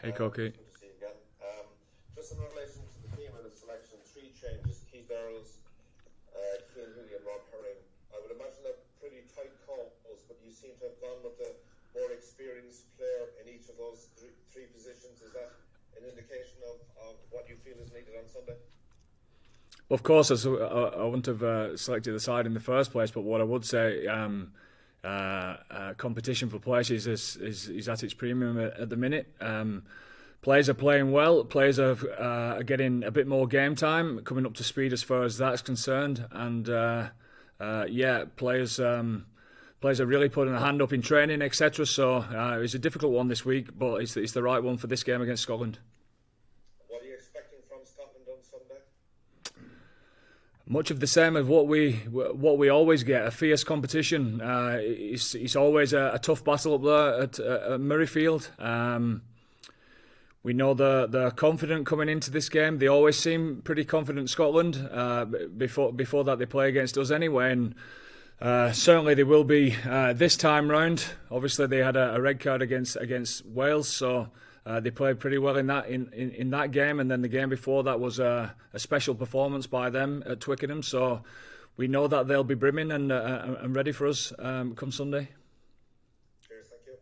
Hey, Cokie. It's good to see you again. Just in relation to the team and the selection, three changes: Keith Earls, Cian Hooley, and Rob Herring. I would imagine they're pretty tight calls, but you seem to have gone with the more experienced player in each of those three positions. Is that an indication of what you feel is needed on Sunday? Of course, I wouldn't have selected the side in the first place, but what I would say, competition for places is at its premium at the minute. Players are playing well. Players are getting a bit more game time, coming up to speed as far as that's concerned. And players are really putting a hand up in training, etc. So it's a difficult one this week, but it's the right one for this game against Scotland. What are you expecting from Scotland on Sunday? Much of the same as what we always get, a fierce competition. It's always a tough battle up there at Murrayfield. We know they're confident coming into this game. They always seem pretty confident, Scotland. Before that, they play against us anyway, and certainly they will be this time round. Obviously, they had a red card against Wales, so they played pretty well in that game. And then the game before that was a special performance by them at Twickenham. So we know that they'll be brimming and ready for us come Sunday. Cheers, thank you.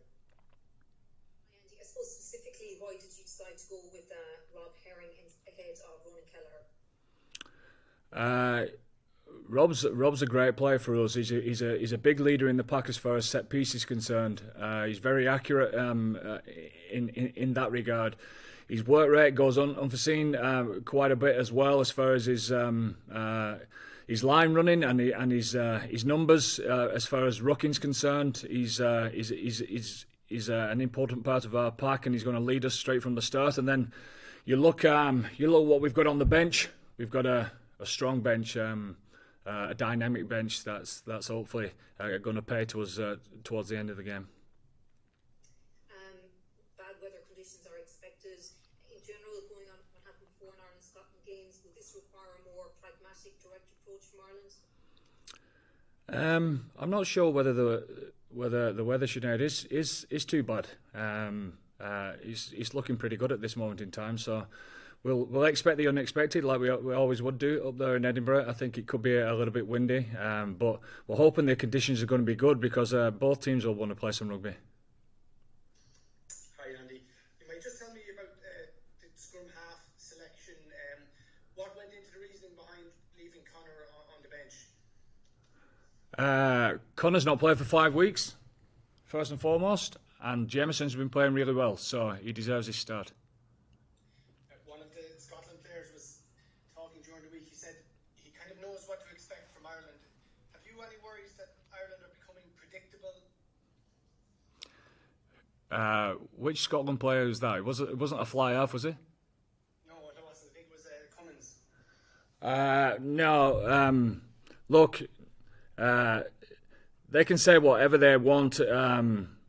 Andy, I suppose specifically, why did you decide to go with Rob Herring ahead of Ronan Kelleher? Rob's a great player for us. He's a big leader in the pack as far as set piece is concerned. He's very accurate in that regard. His work rate goes unforeseen quite a bit as well as far as his line running and his numbers as far as rucking's concerned. He's an important part of our pack, and he's going to lead us straight from the start. And then you look what we've got on the bench. We've got a strong bench. A dynamic bench that's hopefully going to pay to us towards the end of the game. Bad weather conditions are expected. In general, going on what happened before in Ireland-Scotland games, will this require a more pragmatic, direct approach from Ireland? I'm not sure whether the weather tonight is too bad. It's looking pretty good at this moment in time, so We'll expect the unexpected, like we always would do up there in Edinburgh. I think it could be a little bit windy, but we're hoping the conditions are going to be good because both teams will want to play some rugby. Hi Andy, you might just tell me about the scrum half selection. What went into the reasoning behind leaving Connor on the bench? Connor's not played for 5 weeks, first and foremost, and Jameson's been playing really well, so he deserves his start. Knows what to expect from Ireland. Have you any worries that Ireland are becoming predictable? Which Scotland player was that? It wasn't a fly half, was it? No, it wasn't. I think it was Cummins. No. Look, they can say whatever they want.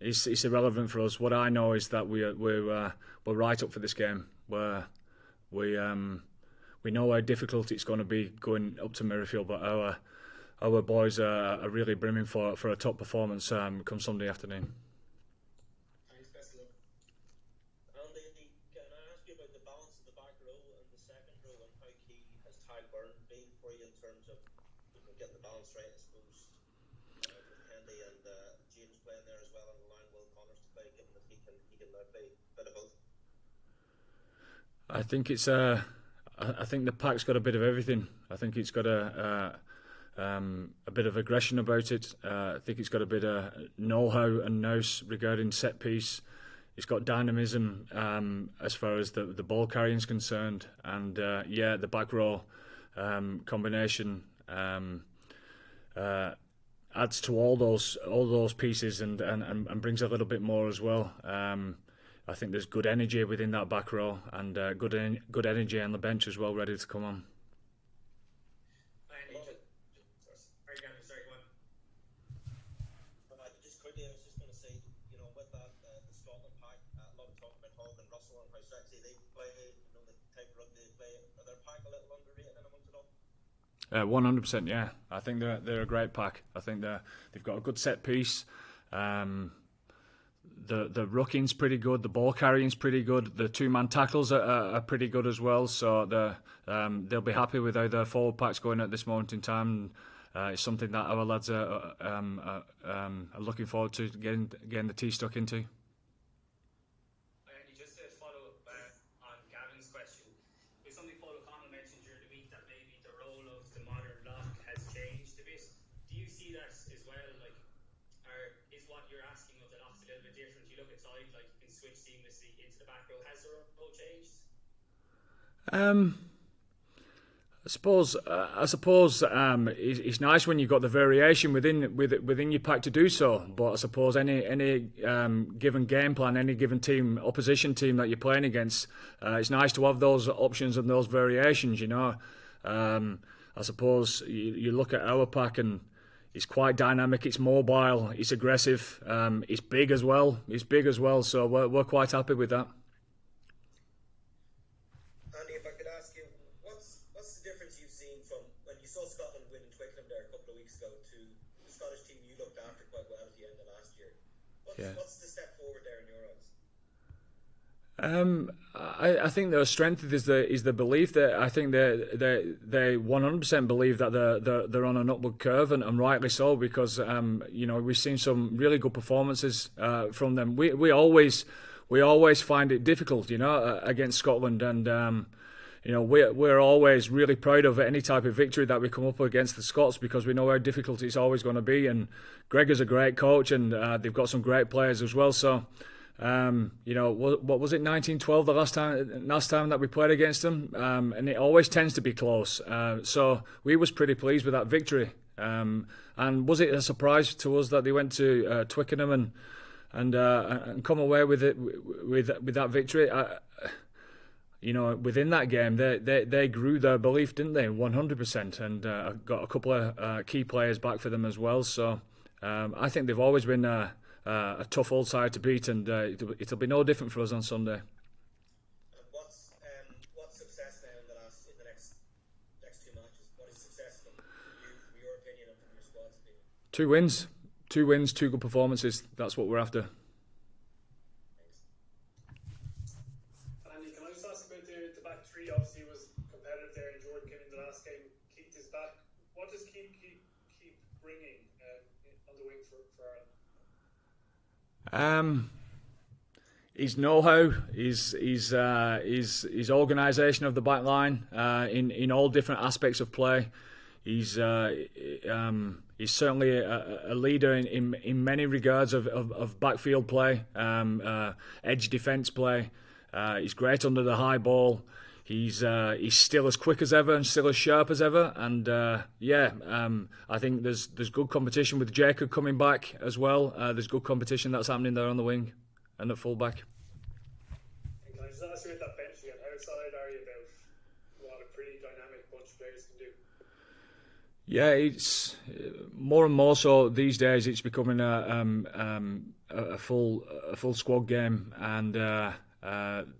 It's irrelevant for us. What I know is that we're right up for this game. We know how difficult it's going to be going up to Murrayfield, but our boys are really brimming for a top performance come Sunday afternoon. Thanks, best of luck. Andy, can I ask you about the balance of the back row and the second row, and how key has Ty Byrne been for you in terms of getting the balance right, I suppose, with Hendy and James playing there as well, and allowing Will Connors to play, given that he can now play a bit of both? I think I think the pack's got a bit of everything. I think it's got a bit of aggression about it. I think it's got a bit of know-how and nous regarding set piece. It's got dynamism as far as the ball carrying is concerned, and the back row combination adds to all those pieces and brings a little bit more as well. I think there's good energy within that back row and good energy on the bench as well, ready to come on. Sorry, go on. Just quickly, I was just going to say, with that, the Scotland pack, a lot of talk about Hall and Russell and how sexy they play, the type of rugby they play. Are their pack a little underrated amongst it all? 100%, yeah. I think they're a great pack. I think they've got a good set piece. the rucking's pretty good, the ball carrying's pretty good, the two-man tackles are pretty good as well. So they'll be happy with how their forward pack's going at this moment in time. It's something that our lads are looking forward to getting the teeth stuck into. Just to follow up on Gavin's question, there's something Paul O'Connell mentioned during the week that maybe the role of the modern lock has changed a bit. Do you see that as well? Like, is what you're asking of the locks a little bit different? You look inside, like you can switch seamlessly into the back row. Has the role changed? I suppose it's nice when you've got the variation within your pack to do so. But I suppose any given game plan, any given team, opposition team that you're playing against, it's nice to have those options and those variations. I suppose you look at our pack and it's quite dynamic. It's mobile. It's aggressive. It's big as well. So we're quite happy with that. Andy, if I could ask you, what's the difference you've seen from when you saw Scotland win in Twickenham there a couple of weeks ago to the Scottish team you looked after quite well at the end of last year? What's the step forward there in your eyes? I think their strength is the belief that I think they 100% believe that they're on an upward curve, and rightly so, because we've seen some really good performances from them. We always find it difficult, against Scotland, and we're always really proud of any type of victory that we come up against the Scots, because we know how difficult it's always going to be. And Gregor's a great coach, and they've got some great players as well. So, what was it, 1912 the last time that we played against them, and it always tends to be close. So we was pretty pleased with that victory. And was it a surprise to us that they went to Twickenham and come away with it with that victory? Within that game, they grew their belief, didn't they? 100%, and got a couple of key players back for them as well. So I think they've always been a tough old side to beat, and it'll be no different for us on Sunday. What's success now in the next two matches? What is success from your opinion and from your squad's opinion? 2 wins, 2 good performances. That's what we're after. Andy, can I just ask about the back three? Obviously, it was competitive there, and Jordan came in the last game. Keith is back. What does Keith bringing on the wing for Ireland? His know-how, his organisation of the back line in all different aspects of play. He's certainly a leader in many regards of backfield play, edge defence play. He's great under the high ball. He's still as quick as ever and still as sharp as ever. And I think there's good competition with Jacob coming back as well. There's good competition that's happening there on the wing and at full back. Can I just ask you about that bench again? How excited are you about what a pretty dynamic bunch of players can do? Yeah, it's more and more so these days. It's becoming a full squad game, and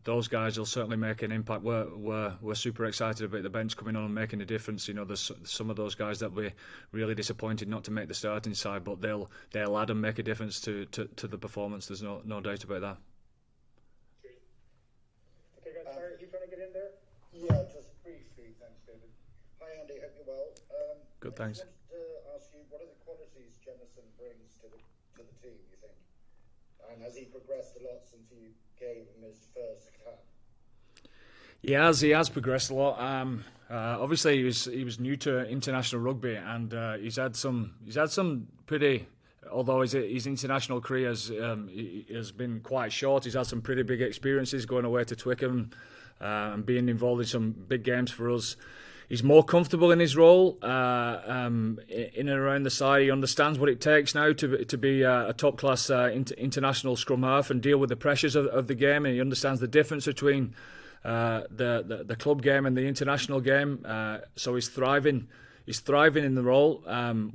those guys will certainly make an impact. We're super excited about the bench coming on and making a difference. There's some of those guys that we're really disappointed not to make the starting side, but they'll add and make a difference to the performance. There's no doubt about that. Okay, guys, Barry, you trying to get in there? Yeah, just briefly, thanks, David. Hi, Andy, hope you're well. Good, thanks. I just wanted to ask you, what are the qualities Jemison brings to the team, you think? And has he progressed a lot since you gave him his first cap? He has progressed a lot. Obviously, he was new to international rugby, and he's had some pretty. Although his international career has been quite short, he's had some pretty big experiences going away to Twickenham and being involved in some big games for us. He's more comfortable in his role in and around the side. He understands what it takes now to be a top class international scrum half and deal with the pressures of the game. And he understands the difference between the club game and the international game. So he's thriving. He's thriving in the role.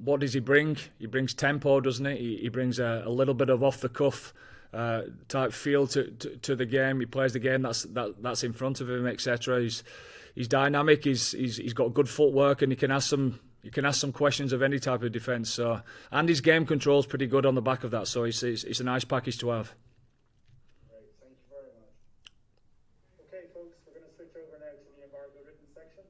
What does he bring? He brings tempo, doesn't he? He brings a little bit of off the cuff type feel to the game. He plays the game that's in front of him, etc. He's dynamic. He's got good footwork, and he can ask some questions of any type of defence. So, and his game control's pretty good on the back of that. So it's a nice package to have. Thank you very much. Okay, folks, we're going to switch over now to the embargo written section.